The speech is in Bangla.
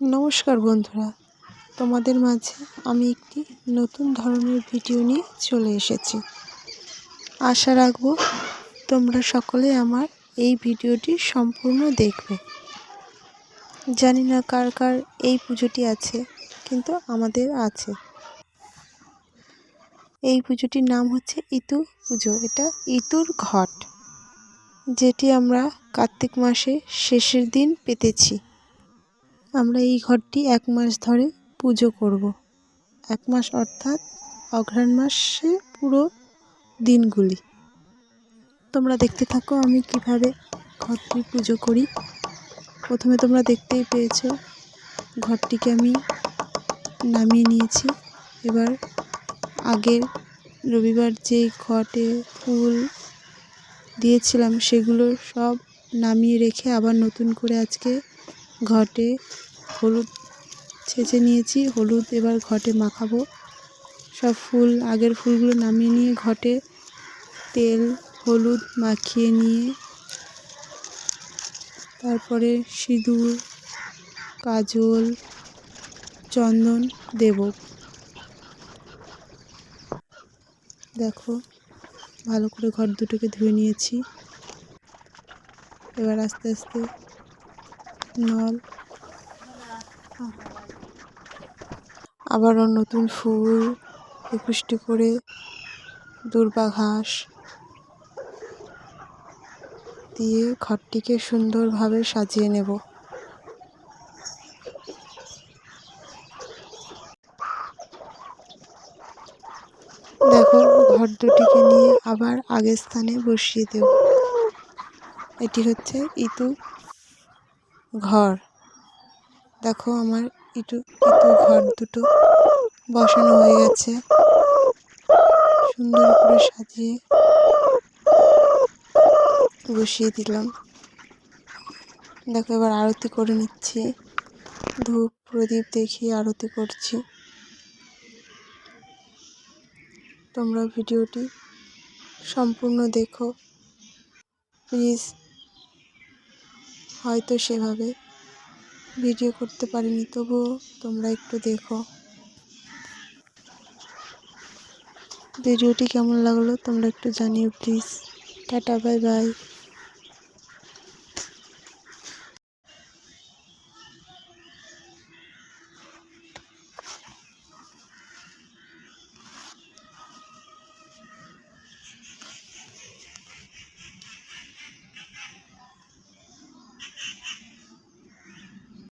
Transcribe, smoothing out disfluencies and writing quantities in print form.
নমস্কার বন্ধুরা, তোমাদের মাঝে আমি একটি নতুন ধরনের ভিডিও নিয়ে চলে এসেছি। আশা রাখব তোমরা সকলে আমার এই ভিডিওটি সম্পূর্ণ দেখবে। জানি না কার কার এই পুজোটি আছে, কিন্তু আমাদের আছে। এই পুজোটির নাম হচ্ছে ইতু পুজো। এটা ইতুর ঘট, যেটি আমরা কার্তিক মাসে শেষের দিন পেতেছি। আমরা এই ঘরটি 1 মাস ধরে পুজো করব। 1 মাস অর্থাৎ অঘ্রাণ মাসে পুরো দিনগুলি। তোমরা দেখতে থাকো আমি কিভাবে ঘরটি পুজো করি। প্রথমে তোমরা দেখতেই পেয়েছো ঘরটিকে আমি নামিয়ে নিয়েছি। এবার আগের রবিবার যে ঘটে ফুল দিয়েছিলাম সেগুলো সব নামিয়ে রেখে আবার নতুন করে আজকে ঘটে হলুদ ছেঁচে নিয়েছি। হলুদ এবার ঘটে মাখাবো। সব ফুল আগের ফুলগুলো নামিয়ে নিয়ে ঘটে তেল হলুদ মাখিয়ে নিয়ে তারপরে সিঁদুর কাজল চন্দন দেব। দেখো ভালো করে ঘর দুটোকে ধুয়ে নিয়েছি। এবার আস্তে আস্তে নল আবারও নতুন ফুল 21টি করে দূর্বা ঘাস দিয়ে ঘরটিকে সুন্দরভাবে সাজিয়ে নেব। দেখো ঘর দুটিকে নিয়ে আবার আগের স্থানে বসিয়ে দেব। এটি হচ্ছে ইতু ঘর। দেখো আমার ইতু ঘর দুটো বসানো হয়ে গেছে। সুন্দর করে সাজিয়ে বসিয়ে দিলাম। দেখো এবার আরতি করে নিচ্ছি। ধূপ প্রদীপ দেখিয়ে আরতি করছি। তোমরা ভিডিওটি সম্পূর্ণ দেখো প্লিজ। হয়তো সেভাবে ভিডিও করতে পারিনি, তবুও তোমরা একটু দেখো। ভিডিওটি কেমন লাগলো তোমরা একটু জানিও প্লিজ। Tata bye bye.